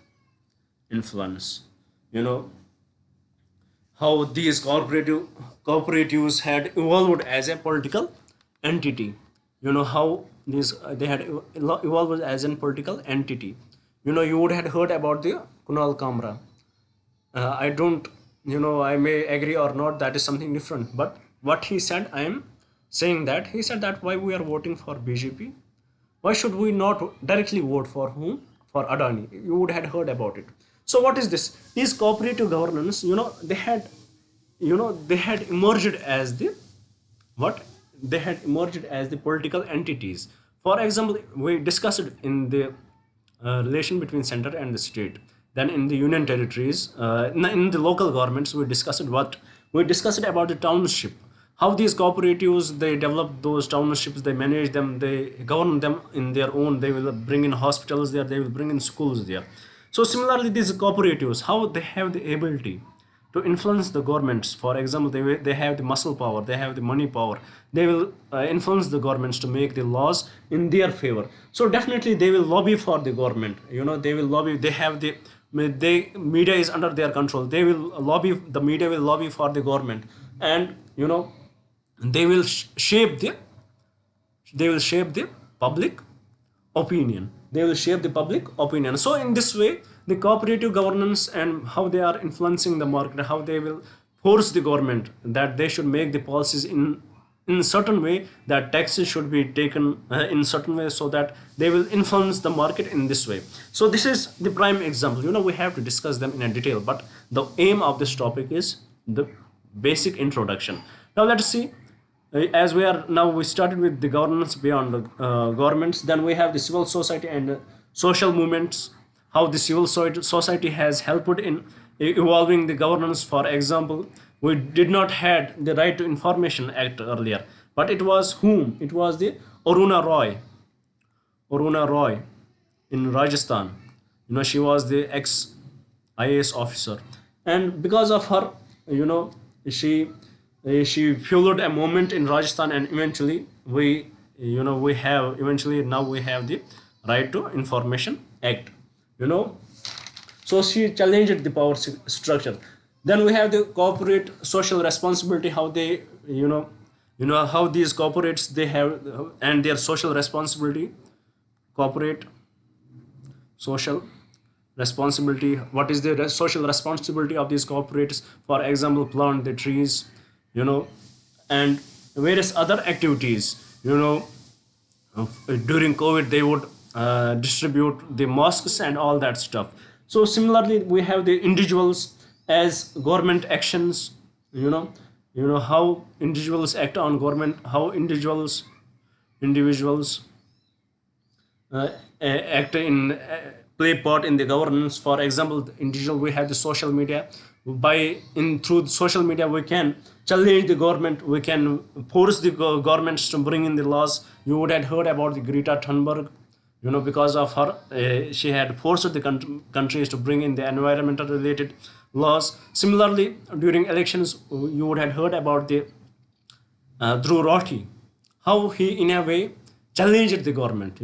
influence. How these cooperatives had evolved as a political entity. How they had evolved as a political entity. You would have heard about the Kunal Kamra. I don't, I may agree or not, that is something different. But what he said, I am saying that he said that why we are voting for BJP, why should we not directly vote for whom? For Adani. You would have heard about it. So what is this? These cooperative governance, they had emerged as the what? They had emerged as the political entities. For example, we discussed in the relation between center and the state. Then in the union territories, in the local governments, we discussed what We discussed about the township, how these cooperatives, they develop those townships, they manage them, they govern them in their own, they will bring in hospitals there, they will bring in schools there. So similarly, these cooperatives, how they have the ability to influence the governments. For example, they have the muscle power, they have the money power, they will influence the governments to make the laws in their favor. So definitely they will lobby for the government, they will lobby, they have the, media is under their control, they will lobby, the media will lobby for the government, and they will shape the public opinion, they will shape the public opinion. So in this way, the cooperative governance and how they are influencing the market, how they will force the government that they should make the policies in certain way, that taxes should be taken in certain way, so that they will influence the market in this way. So this is the prime example. We have to discuss them in a detail, but the aim of this topic is the basic introduction. Now let's see, as we started with the governance beyond the governments, then we have the civil society and social movements, how the civil society has helped in evolving the governance. For example, we did not had the Right to Information Act earlier, but it was whom? It was the Aruna Roy in Rajasthan. She was the ex IAS officer, and because of her, she fueled a movement in Rajasthan, and eventually now we have the Right to Information Act. So she challenged the power structure. Then we have the corporate social responsibility, how they how these corporates, they have and their social responsibility, corporate social responsibility. What is the social responsibility of these corporates? For example, plant the trees, and various other activities. During COVID, they would distribute the masks and all that stuff. So similarly, we have the individuals as government actions. How individuals act on government, how individuals act in play part in the governance. For example, individual, we have the social media. Through the social media, we can challenge the government, we can force the governments to bring in the laws. You would have heard about the Greta Thunberg. Because of her, she had forced the countries to bring in the environmental related laws. Similarly, during elections, you would have heard about the Dhruv Rathi, how he in a way challenged the government,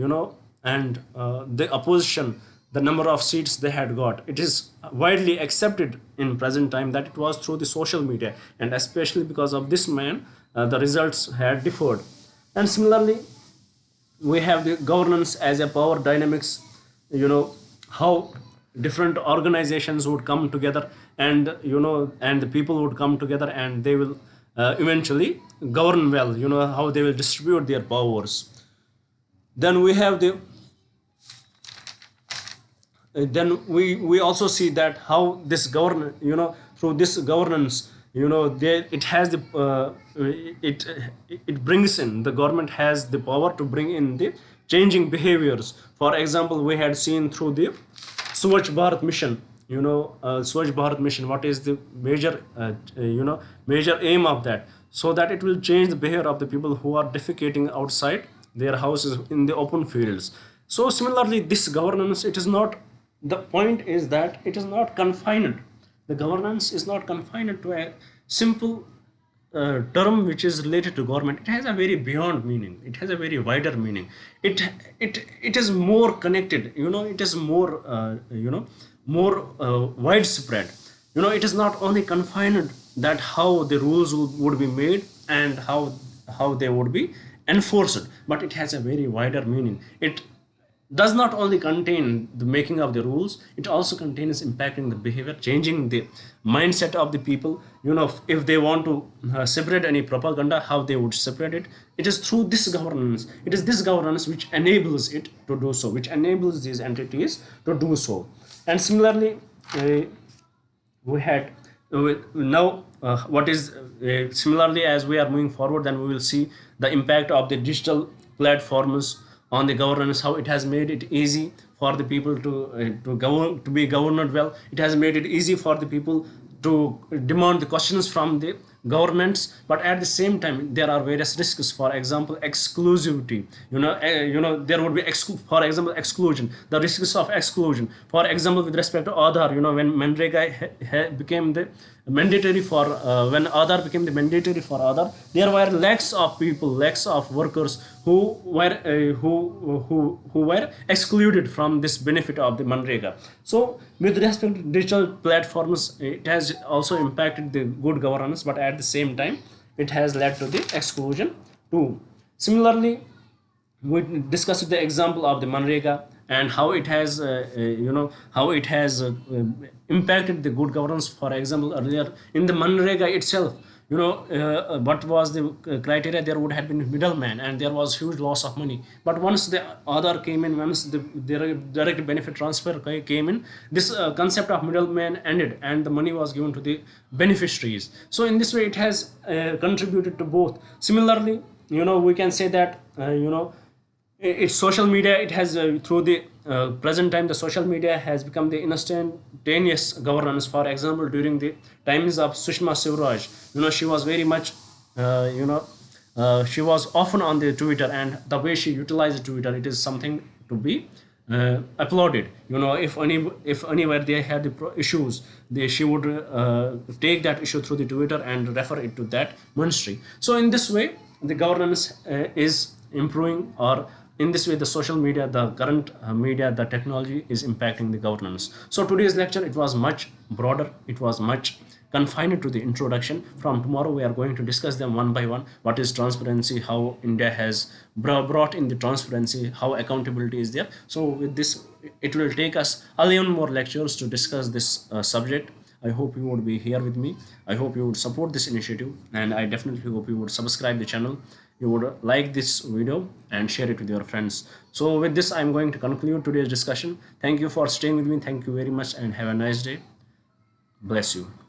and the opposition, the number of seats they had got. It is widely accepted in present time that it was through the social media, and especially because of this man, the results had differed. And similarly, we have the governance as a power dynamics, how different organizations would come together, and and the people would come together, and they will eventually govern well, how they will distribute their powers. Then we have the then we also see that how this through this governance, it has the it brings in, the government has the power to bring in the changing behaviors. For example, we had seen through the Swachh Bharat mission, Swachh Bharat mission, what is the major major aim of that? So that it will change the behavior of the people who are defecating outside their houses in the open fields. So similarly, this governance, it is not, the point is that it is not confined, the governance is not confined to a simple term which is related to government. It has a very beyond meaning, it has a very wider meaning. It is more connected, it is more more widespread. It is not only confined that how the rules would be made and how they would be enforced, but it has a very wider meaning. It does not only contain the making of the rules, it also contains impacting the behavior, changing the mindset of the people. If they want to separate any propaganda, how they would separate it. It is through this governance, it is this governance which enables it to do so, which enables these entities to do so. And similarly, we had now what is similarly, as we are moving forward, then we will see the impact of the digital platforms on the governance, how it has made it easy for the people to be governed well. It has made it easy for the people to demand the questions from the governments, but at the same time there are various risks. For example, exclusivity, there would be for example exclusion, the risks of exclusion. For example, with respect to Aadhaar, when Manrega became the mandatory for when Aadhaar became the mandatory for Aadhaar, there were lakhs of people, lakhs of workers who were who were excluded from this benefit of the Manrega. So with respect to digital platforms, it has also impacted the good governance, but at the same time it has led to the exclusion too. Similarly, we discussed the example of the Manrega and how it has how it has impacted the good governance. For example, earlier in the Manrega itself, what was the criteria? There would have been middleman and there was huge loss of money. But once the other came in, once the direct benefit transfer came in, this concept of middleman ended and the money was given to the beneficiaries. So in this way it has contributed to both. Similarly, we can say that it's social media. It has through the present time, the social media has become the instantaneous governance. For example, during the times of Sushma Swaraj, she was very much she was often on the Twitter, and the way she utilized Twitter, it is something to be applauded. If anywhere they had the issues, she would take that issue through the Twitter and refer it to that ministry. So in this way the governance is improving, or in this way the social media, the current media, the technology is impacting the governance. So today's lecture, it was much broader, it was much confined to the introduction. From tomorrow we are going to discuss them one by one. What is transparency, how India has brought in the transparency, how accountability is there. So with this, it will take us 11 more lectures to discuss this subject. I hope you would be here with me. I hope you would support this initiative, and I definitely hope you would subscribe the channel, you would like this video and share it with your friends. So with this, I'm going to conclude today's discussion. Thank you for staying with me. Thank you very much and have a nice day. Bless you.